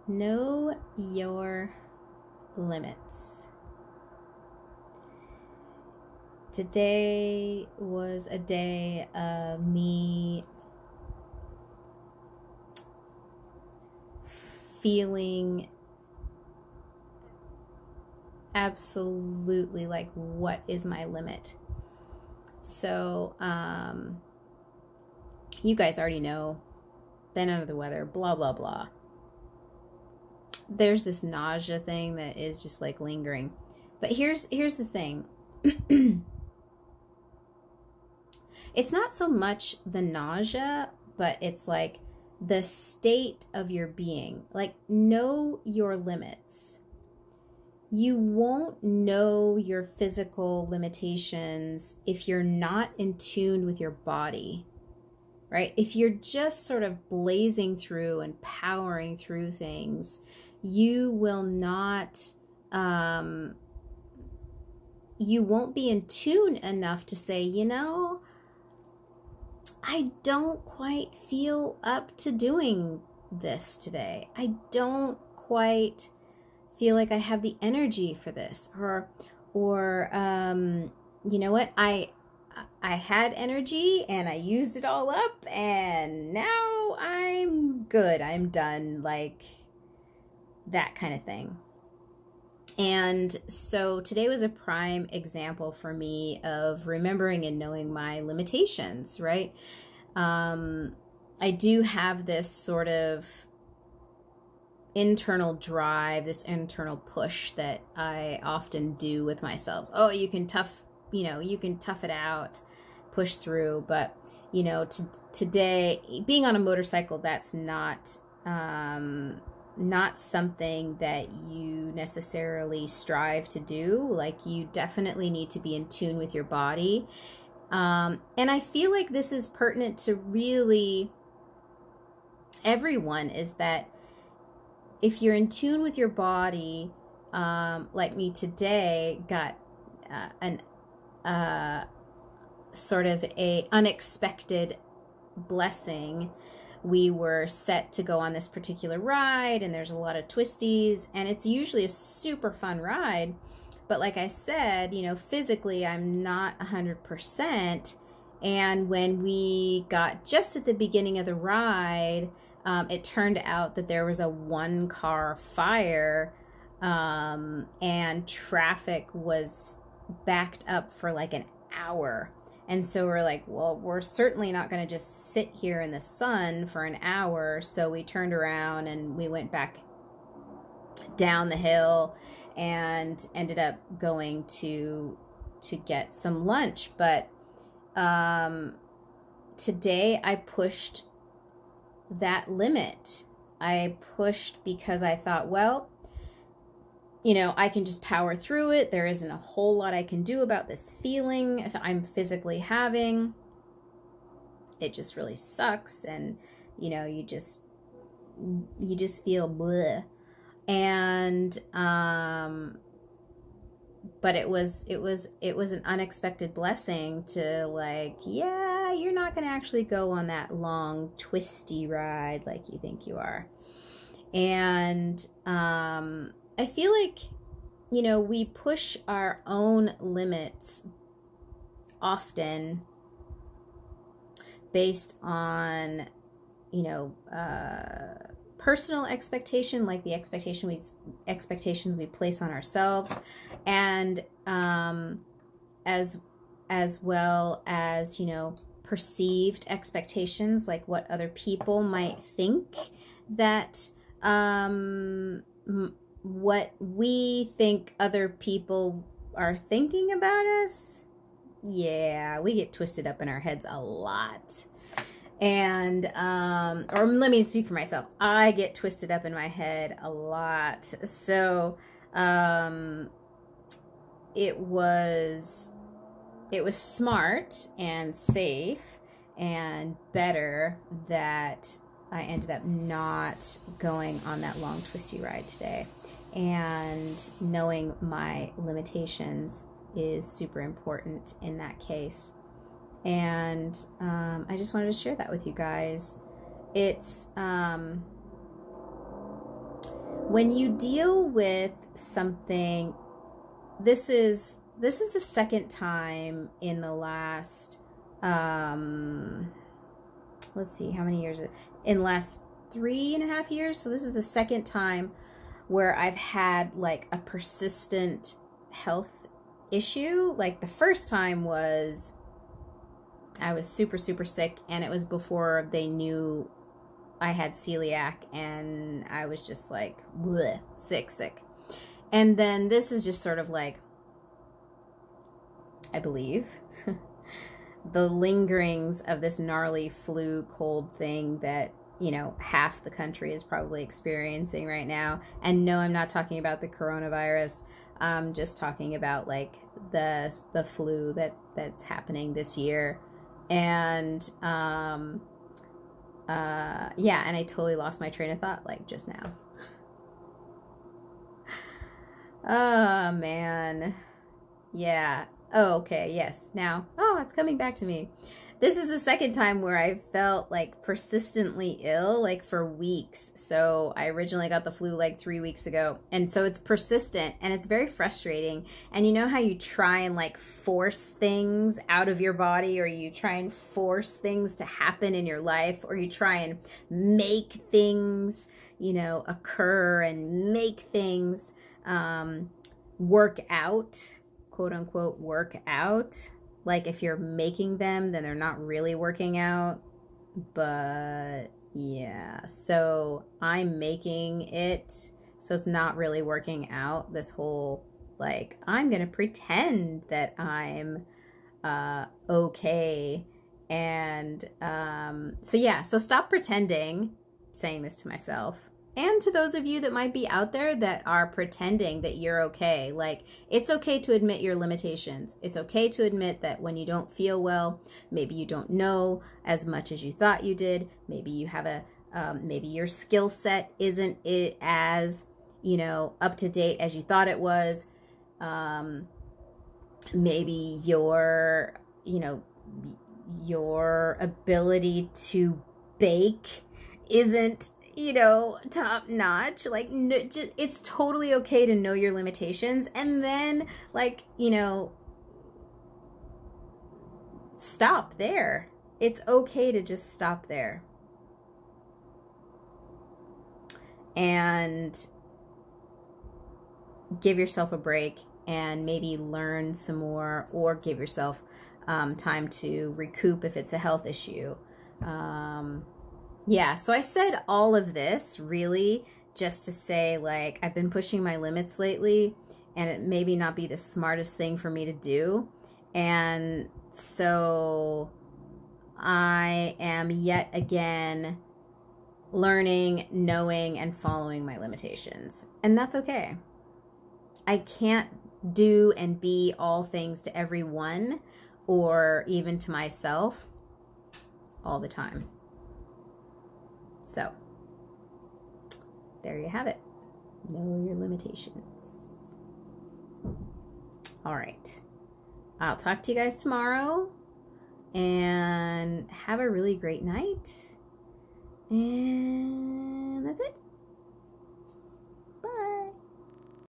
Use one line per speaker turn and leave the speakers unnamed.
Know your limits. Today was a day of me feeling absolutely like, what is my limit? So, you guys already know, been under the weather, blah, blah, blah. There's this nausea thing that is just like lingering. But here's the thing. It's not so much the nausea, but it's like the state of your being. Like, know your limits. You won't know your physical limitations if you're not in tune with your body, right? If you're just sort of blazing through and powering through things, you will not, you won't be in tune enough to say, I don't quite feel up to doing this today. I don't quite feel like I have the energy for this, or you know what, I had energy and I used it all up and now I'm good, I'm done, like that kind of thing. And so today was a prime example for me of remembering and knowing my limitations, right? I do have this sort of internal drive, this internal push that I often do with myself. Oh, you can tough it out, push through. But, today, being on a motorcycle, that's not something that you necessarily strive to do. Like, you definitely need to be in tune with your body. And I feel like this is pertinent to really everyone, is that if you're in tune with your body, like me today, got an sort of a unexpected blessing. We were set to go on this particular ride, and there's a lot of twisties, and it's usually a super fun ride. But like I said, physically I'm not 100%. And when we got just at the beginning of the ride, it turned out that there was a 1-car fire, and traffic was backed up for like an hour. And so we're like, well, we're certainly not going to just sit here in the sun for an hour. So we turned around and we went back down the hill and ended up going to get some lunch. But today I pushed that limit. I pushed because I thought, well, I can just power through it. There isn't a whole lot I can do about this feeling if I'm physically having. It just really sucks, and you just feel bleh. And but it was an unexpected blessing to, like, yeah, you're not going to actually go on that long twisty ride like you think you are. And I feel like, we push our own limits often based on, personal expectation, like the expectations we place on ourselves, and as well as, perceived expectations, like what other people might think that what we think other people are thinking about us. Yeah, we get twisted up in our heads a lot. And, or let me speak for myself. I get twisted up in my head a lot. So, it was smart and safe and better that I ended up not going on that long twisty ride today. And knowing my limitations is super important in that case. And I just wanted to share that with you guys. It's When you deal with something, this is the second time in the last, let's see, how many years? In the last 3.5 years. So this is the second time where I've had like a persistent health issue. Like the first time was I was super, super sick, and it was before they knew I had celiac, and I was just like, bleh, sick. And then this is just sort of like, I believe, the lingerings of this gnarly flu cold thing that, you know, half the country is probably experiencing right now. And no, I'm not talking about the coronavirus. I'm just talking about like the flu that's happening this year. And yeah, and I totally lost my train of thought like just now. Oh man. Yeah. Oh, okay. Yes. Now, oh, it's coming back to me. This is the second time where I felt like persistently ill, like for weeks. So I originally got the flu like 3 weeks ago. And so it's persistent and it's very frustrating. And you know how you try and like force things out of your body, or you try and force things to happen in your life, or you try and make things, you know, occur and make things work out, quote unquote, work out. Like if you're making them, then they're not really working out. But yeah, so I'm making it, so it's not really working out. This whole, like, I'm going to pretend that I'm okay. And so yeah, so stop pretending, saying this to myself. And to those of you that might be out there that are pretending that you're okay, like, it's okay to admit your limitations. It's okay to admit that when you don't feel well, maybe you don't know as much as you thought you did. Maybe you have maybe your skill set isn't as, you know, up to date as you thought it was. Maybe your, you know, your ability to bake isn't, you know, top notch. Like, no, just, it's totally okay to know your limitations, and then, like, you know, stop there. It's okay to just stop there and give yourself a break and maybe learn some more, or give yourself time to recoup if it's a health issue. Yeah, so I said all of this really just to say, like, I've been pushing my limits lately, and it maybe not be the smartest thing for me to do. And so I am yet again learning, knowing, and following my limitations. And that's okay. I can't do and be all things to everyone, or even to myself, all the time. So, there you have it. Know your limitations. All right. I'll talk to you guys tomorrow. And have a really great night. And that's it.